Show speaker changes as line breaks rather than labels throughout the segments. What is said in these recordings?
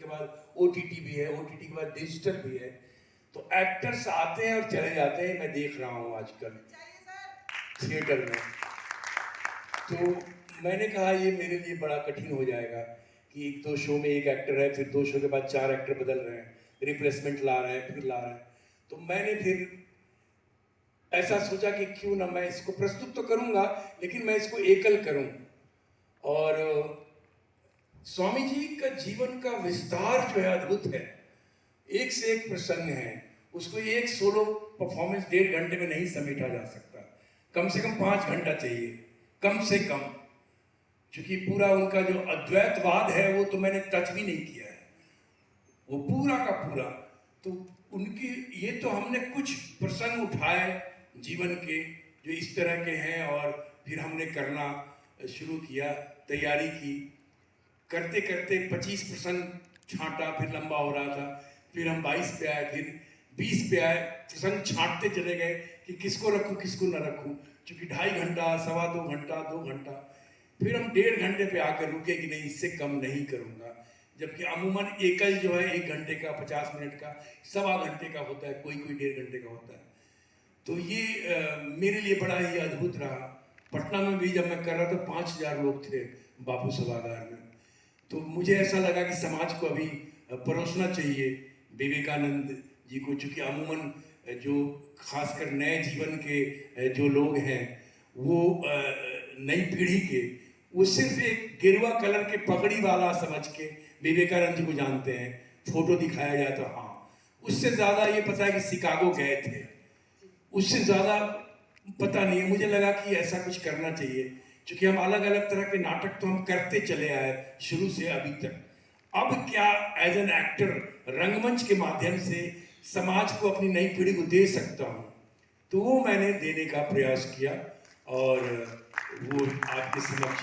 बाद OTT भी है, OTT के बाद डिजिटल भी है। तो एक्टर्स आते हैं और चले जाते हैं, मैं देख रहा हूँ आजकल थिएटर में। तो मैंने कहा ये मेरे लिए बड़ा कठिन हो जाएगा कि एक दो शो में एक एक्टर है, फिर 2 शो के बाद 4 एक्टर बदल रहे हैं, रिप्लेसमेंट ला रहे हैं, फिर ला रहे हैं। तो मैंने फिर ऐसा सोचा कि क्यों ना मैं इसको प्रस्तुत तो करूंगा, लेकिन मैं इसको एकल करूं। और स्वामी जी का जीवन का विस्तार जो है अद्भुत है, एक से एक प्रसंग है। उसको एक सोलो परफॉर्मेंस 1.5 घंटे में नहीं समेटा जा सकता, कम से कम 5 घंटा चाहिए, कम से कम। क्योंकि पूरा उनका जो अद्वैतवाद है वो तो मैंने टच भी नहीं किया है, वो पूरा का पूरा। तो उनकी ये तो हमने कुछ प्रसंग उठाए जीवन के जो इस तरह के हैं, और फिर हमने करना शुरू किया, तैयारी की। करते करते 25 प्रसंग छांटा, फिर लंबा हो रहा था, फिर हम 22 पे आए, फिर 20 पे आए। प्रसंग छांटते चले गए कि किसको रखूं किसको न रखूं, क्योंकि 2.5 घंटा, 2.25 घंटा, 2 घंटा। फिर हम 1.5 घंटे पे आकर रुके कि नहीं, इससे कम नहीं करूंगा। जबकि अमूमन एकल जो है 1 घंटे का, 50 मिनट का, 1.25 घंटे का होता है, कोई 1.5 घंटे का होता है। तो ये मेरे लिए बड़ा ही अद्भुत रहा। पटना में भी जब मैं कर रहा था 5000 लोग थे बापू सभागार में। तो मुझे ऐसा लगा कि समाज को अभी परोसना चाहिए विवेकानंद जी को, चूँकि अमूमन जो खासकर नए जीवन के जो लोग हैं वो नई पीढ़ी के, वो सिर्फ एक गेरुआ कलर के पगड़ी वाला समझ के विवेकानंद जी को जानते हैं। फोटो दिखाया जाए तो हाँ, उससे ज़्यादा ये पता है कि शिकागो गए थे, उससे ज़्यादा पता नहीं है। मुझे लगा कि ऐसा कुछ करना चाहिए, क्योंकि हम अलग अलग तरह के नाटक तो हम करते चले आए शुरू से अभी तक। अब क्या एज एन एक्टर रंगमंच के माध्यम से समाज को, अपनी नई पीढ़ी को दे सकता हूँ, तो वो मैंने देने का प्रयास किया और वो आपके समक्ष।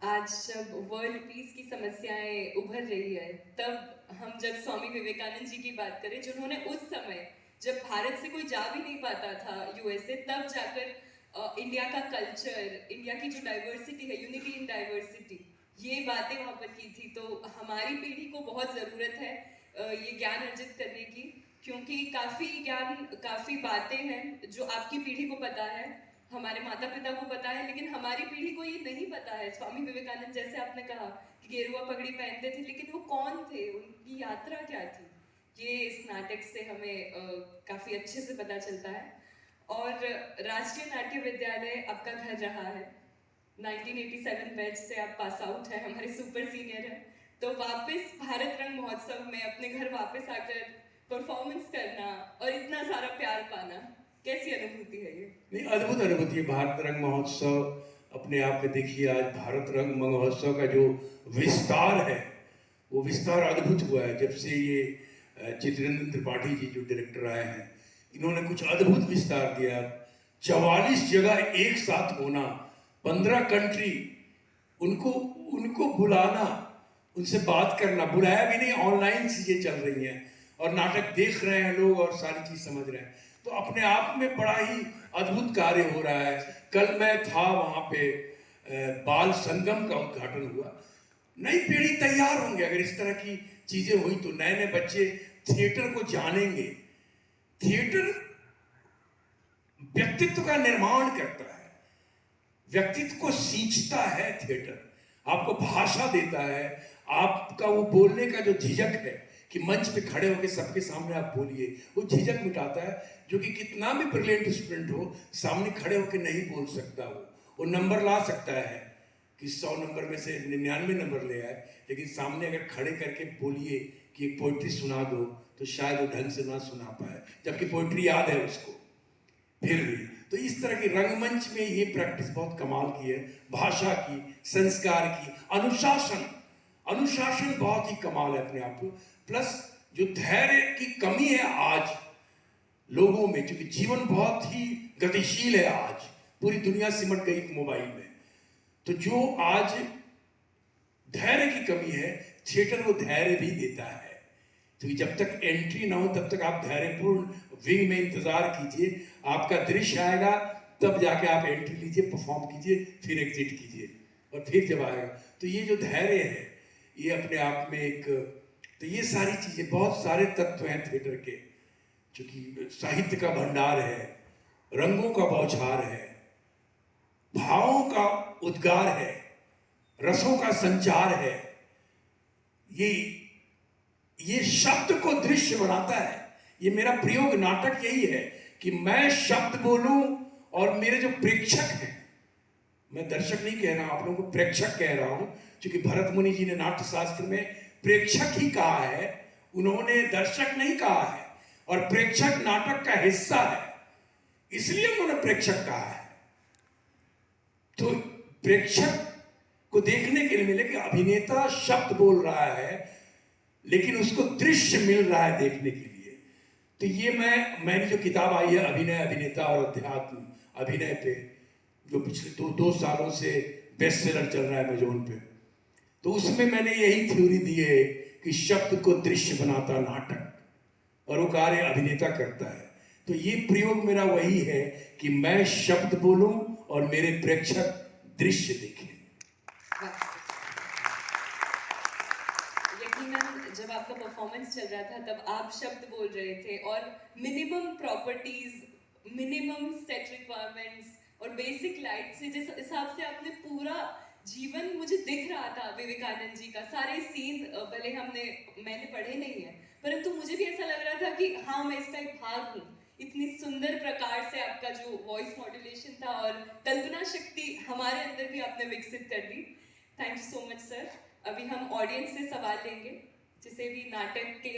आज जब वर्ल्ड पीस की समस्याएं उभर रही है, तब हम जब स्वामी विवेकानंद जी की बात करें, जिन्होंने उस समय जब भारत से कोई जा भी नहीं पाता था USA, तब जाकर इंडिया का कल्चर, इंडिया की जो डाइवर्सिटी है, यूनिटी इन डाइवर्सिटी, ये बातें वहाँ पर की थी। तो हमारी पीढ़ी को बहुत ज़रूरत है ये ज्ञान अर्जित करने की, क्योंकि काफ़ी ज्ञान, काफ़ी बातें हैं जो आपकी पीढ़ी को पता है, हमारे माता पिता को पता है, लेकिन हमारी पीढ़ी को ये नहीं पता है। स्वामी विवेकानंद, जैसे आपने कहा कि गेरुआ पगड़ी पहनते थे, लेकिन वो कौन थे, उनकी यात्रा क्या थी, ये इस नाटक से हमें काफ़ी अच्छे से पता चलता है। और राष्ट्रीय नाट्य विद्यालय आपका घर रहा है, 1987 बैच से आप पास आउट है, हमारे सुपर सीनियर हैं। तो वापस भारत रंग महोत्सव में अपने घर वापस आकर परफॉर्मेंस करना और इतना सारा प्यार पाना, कैसी अनुभूति है ये?
नहीं, अद्भुत अनुभूति है। भारत रंग महोत्सव अपने आप में देखिए, आज भारत रंग महोत्सव का जो विस्तार है, वो विस्तार अद्भुत हुआ है। जब से ये चित्रेंद्र त्रिपाठी जी जो डायरेक्टर आए हैं, इन्होंने कुछ अद्भुत विस्तार दिया। 44 जगह एक साथ होना, 15 कंट्री, उनको बुलाना, उनसे बात करना, बुलाया भी नहीं, ऑनलाइन चीजें चल रही हैं और नाटक देख रहे हैं लोग और सारी चीज समझ रहे हैं। तो अपने आप में बड़ा ही अद्भुत कार्य हो रहा है। कल मैं था वहां पे, बाल संगम का उद्घाटन हुआ। नई पीढ़ी तैयार होंगे अगर इस तरह की चीजें हुई तो। नए नए बच्चे थिएटर को जानेंगे। थिएटर व्यक्तित्व का निर्माण करता है, व्यक्तित्व को सींचता है। थिएटर आपको भाषा देता है, आपका वो बोलने का जो झिझक है कि मंच पे खड़े होकर सबके सामने आप बोलिए, वो झिझक मिटाता है। जो कि कितना भी ब्रिलियंट स्टूडेंट हो, सामने खड़े होकर नहीं बोल सकता, वो नंबर ला सकता है कि 100 नंबर में से 99 नंबर ले आए, लेकिन सामने अगर खड़े करके बोलिए कि एक पोइट्री सुना दो, तो शायद वो ढंग से ना सुना पाए, जबकि पोइट्री याद है उसको फिर भी। तो इस तरह की रंगमंच में ये प्रैक्टिस बहुत कमाल की है, भाषा की, संस्कार की, अनुशासन बहुत ही कमाल है अपने आप को। प्लस जो धैर्य की कमी है आज लोगों में, क्योंकि जीवन बहुत ही गतिशील है, आज पूरी दुनिया सिमट गई मोबाइल में, तो जो आज धैर्य की कमी है, थिएटर वो धैर्य भी देता है। तो जब तक एंट्री ना हो तब तक आप धैर्यपूर्ण विंग में इंतजार कीजिए, आपका दृश्य आएगा तब जाके आप एंट्री लीजिए, परफॉर्म कीजिए, फिर एग्जिट कीजिए। और फिर जब आएगा। तो ये जो धैर्य है, ये अपने आप में एक, तो ये सारी चीजें, बहुत सारे तत्व हैं थिएटर के, चूंकि साहित्य का भंडार है, रंगों का बौछार है, भावों का उद्गार है, रसों का संचार है। ये शब्द को दृश्य बनाता है। ये मेरा प्रयोग नाटक यही है कि मैं शब्द बोलूं और मेरे जो प्रेक्षक हैं, मैं दर्शक नहीं कह रहा हूं, आप लोगों को प्रेक्षक कह रहा हूं, क्योंकि भरत मुनि जी ने नाट्य शास्त्र में प्रेक्षक ही कहा है, उन्होंने दर्शक नहीं कहा है। और प्रेक्षक नाटक का हिस्सा है, इसलिए उन्होंने प्रेक्षक कहा है। तो प्रेक्षक को देखने के लिए मिले कि अभिनेता शब्द बोल रहा है लेकिन उसको दृश्य मिल रहा है देखने के लिए। तो ये मैंने जो किताब आई है अभिनय, अभिनेता और अध्यात्म, अभिनय पे, जो पिछले दो सालों से बेस्ट सेलर चल रहा है अमेज़न पे, तो उसमें मैंने यही थ्योरी दी है कि शब्द को दृश्य बनाता नाटक और वो कार्य अभिनेता करता है। तो ये प्रयोग मेरा वही है कि मैं शब्द बोलूं और मेरे प्रेक्षक दृश्य देखें।
यकीनन जब आपका परफॉर्मेंस चल रहा था तब आप शब्द बोल रहे थे और minimum properties, minimum set requirements और बेसिक लाइट से जिस हिसाब से आपने पूरा जीवन मुझे दिख रहा था विवेकानंद जी का, सारे सीन भले मैंने पढ़े नहीं है, परंतु मुझे भी ऐसा लग रहा था कि हाँ मैं इसका एक भाग हूँ। इतनी सुंदर प्रकार से आपका जो वॉइस मॉड्यूलेशन था और कल्पना शक्ति हमारे अंदर भी आपने विकसित कर दी। Thank you so much sir. अभी हम ऑडियंस से सवाल लेंगे, जिसे भी नाटक के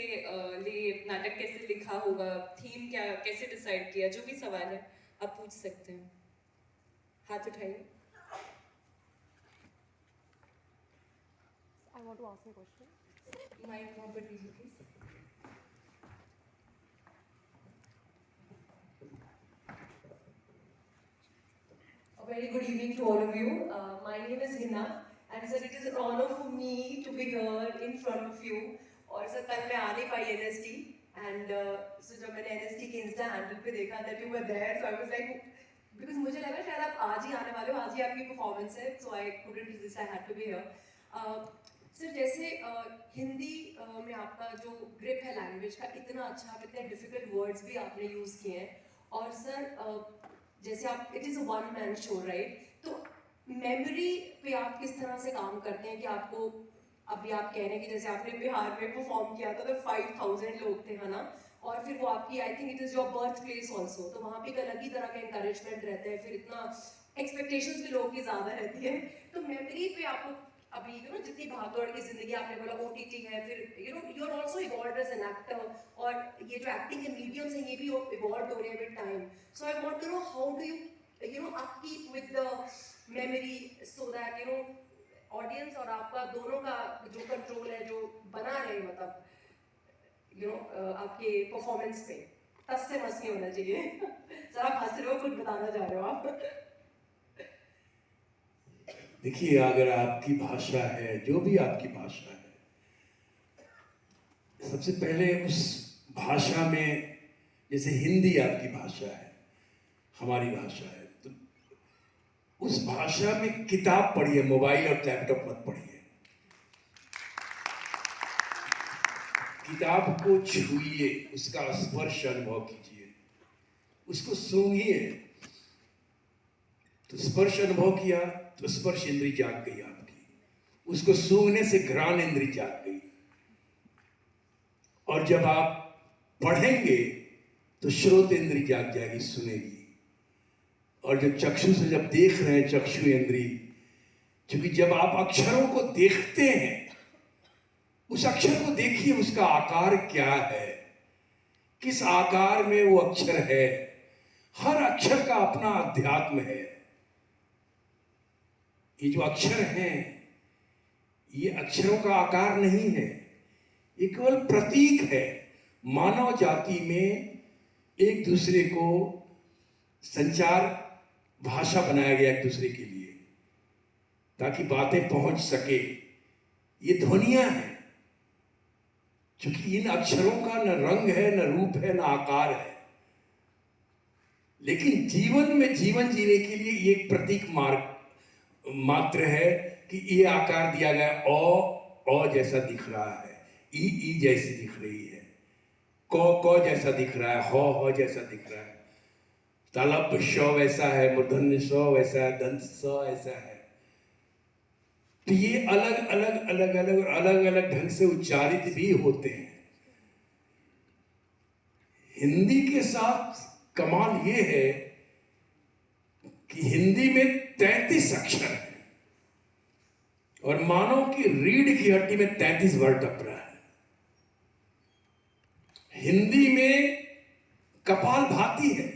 लिए नाटक कैसे लिखा होगा, थीम क्या, कैसे डिसाइड किया, जो भी सवाल है आप पूछ सकते हैं। हाथ उठाइए।
I want to ask a question.
Mike वहाँ पर दीजिए please.
A very good evening to all of you. My name is Hina, and sir, it is an honor for me to be here in front of you. और sir कल मैं आ नहीं पाई NST, and so जब मैंने NST के Insta handle पे देखा that you were there, so I was like, because मुझे लगा शायद आप आज ही आने वाले हो, आज ही आपकी performance है, so I couldn't resist, I had to be here. Sir जैसे हिंदी में आपका जो ग्रिप है लैंग्वेज का इतना अच्छा, इतने डिफिकल्ट वर्ड्स भी आपने यूज़ किए हैं, और सर जैसे आप, it is a one man show right, तो मेमोरी पे आप किस तरह से काम करते हैं कि आपको, अभी आप कह रहे हैं कि जैसे आपने बिहार में परफॉर्म किया था तो 5000 लोग थे, है ना, और फिर वो आपकी, I think it is your birth place also, तो वहाँ पे एक अलग ही तरह का इंकरेजमेंट रहता है, फिर इतना एक्सपेक्टेशंस भी लोगों की ज़्यादा रहती है, तो मेमोरी पे आपको अभी जितनी भागदौड़ की जिंदगी, आपने बोला OTT है, फिर you are also evolved as an actor, और ये जो एक्टिंग के मीडियम्स हैं ये भी इवॉल्व हो रहे हैं with time, so I want to know how do you upkeep with the memory so that audience और आपका दोनों का जो कंट्रोल है जो बना रहे, मतलब आपके परफॉर्मेंस पे तस से मस नहीं होना चाहिए। सर आप हंस रहे हो, कुछ बताना चाह रहे हो आप?
देखिए, अगर आपकी भाषा है, जो भी आपकी भाषा है, सबसे पहले उस भाषा में, जैसे हिंदी आपकी भाषा है, हमारी भाषा है, तो उस भाषा में किताब पढ़िए, मोबाइल और लैपटॉप मत पढ़िए। किताब को छुइए, उसका स्पर्श अनुभव कीजिए, उसको सूंघिए। तो स्पर्श अनुभव किया तो स्पर्श इंद्री जाग गई आपकी, उसको सूंघने से घ्राण इंद्री जाग गई, और जब आप पढ़ेंगे तो श्रोत इंद्री जाग जाएगी, सुनेगी, और जब चक्षु से जब देख रहे हैं, चक्षु इंद्री, क्योंकि जब आप अक्षरों को देखते हैं, उस अक्षर को देखिए, उसका आकार क्या है, किस आकार में वो अक्षर है। हर अक्षर का अपना अध्यात्म है। ये जो अक्षर हैं, ये अक्षरों का आकार नहीं है, ये केवल प्रतीक है। मानव जाति में एक दूसरे को संचार भाषा बनाया गया एक दूसरे के लिए, ताकि बातें पहुंच सके। ये ध्वनियां हैं, क्योंकि इन अक्षरों का न रंग है, न रूप है, न आकार है, लेकिन जीवन में जीवन जीने के लिए ये एक प्रतीक मात्र है कि ये आकार दिया गया ओ जैसा दिख रहा है, ई जैसी दिख रही है, क जैसा दिख रहा है, हो जैसा दिख रहा है, तालब श वैसा है, मूर्धन्य स वैसा है, दंत स ऐसा है। तो ये अलग अलग ढंग से उच्चारित भी होते हैं। हिंदी के साथ कमाल ये है कि हिंदी में 33 अक्षर है और मानो कि रीढ़ की हड्डी में 33 वर्ड टप रहा है। हिंदी में कपालभाति है,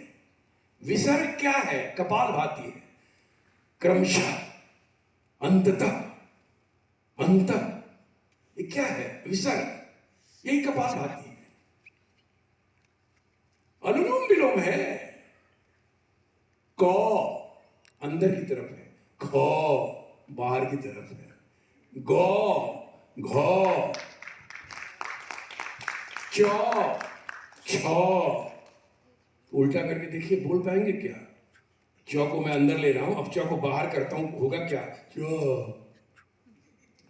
विसर्ग क्या है? कपालभाति है, क्रमशः, अंततः, अंतः, ये क्या है? विसर्ग, यही कपालभाति है। अनुलोम विलोम है, क अंदर की तरफ है, ख बाहर की तरफ है, ग घ च छ, उल्टा करके देखिए, बोल पाएंगे क्या? च को मैं अंदर ले रहा हूं, अब च को बाहर करता हूं, होगा क्या? च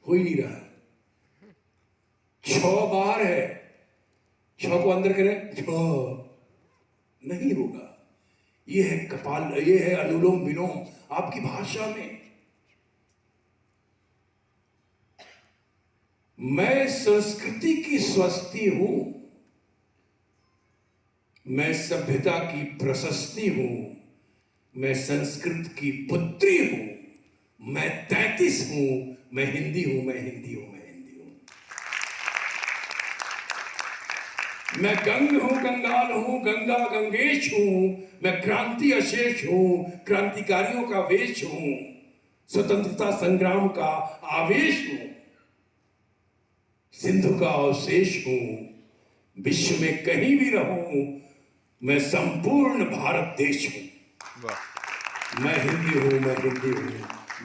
हो ही नहीं रहा। छ बाहर है, छ को अंदर करें, छ नहीं होगा। ये है कपाल, ये है अनुलोम विलोम आपकी भाषा में। मैं संस्कृति की स्वस्ति हूं, मैं सभ्यता की प्रशस्ति हूं, मैं संस्कृत की पुत्री हूं, मैं 33 हूं, मैं हिंदी हूं, मैं हिंदी हूं, मैं हिंदी हूं। मैं गंग हूं, गंगाल हूं, गंगा गंगेश हूं, मैं क्रांति अशेष हूं, क्रांतिकारियों का वेश हूं, स्वतंत्रता संग्राम का आवेश हूं, सिंधु का अवशेष हूं, विश्व में कहीं भी रहूं, मैं संपूर्ण भारत देश हूं। मैं हिंदी हूं, मैं हिंदी हूं,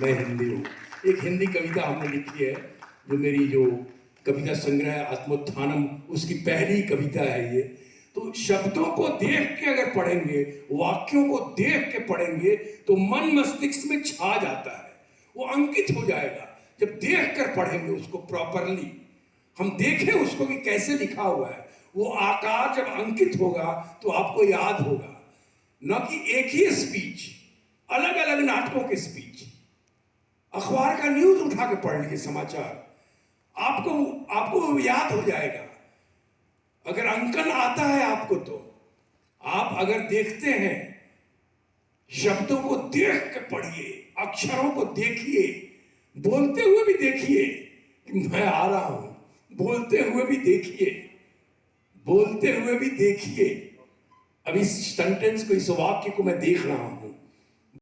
मैं हिंदी हूं। एक हिंदी कविता हमने लिखी है, जो मेरी जो कविता संग्रह है आत्मोत्थानम, उसकी पहली कविता है ये। तो शब्दों को देख के अगर पढ़ेंगे, वाक्यों को देख के पढ़ेंगे, तो मन मस्तिष्क में छा जाता है, वो अंकित हो जाएगा। जब देख कर पढ़ेंगे उसको प्रॉपरली, हम देखें उसको कि कैसे लिखा हुआ है, वो आकार जब अंकित होगा तो आपको याद होगा। न कि एक ही स्पीच, अलग अलग नाटकों के स्पीच। अखबार का न्यूज उठा के पढ़ लीजिए, समाचार, आपको याद हो जाएगा। अगर अंकन आता है आपको, तो आप अगर देखते हैं, शब्दों को देख के पढ़िए, अक्षरों को देखिए, बोलते हुए भी देखिए कि मैं आ रहा हूं, बोलते हुए भी देखिए, बोलते हुए भी देखिए। अब इस सेंटेंस को, इस वाक्य को मैं देख रहा हूं,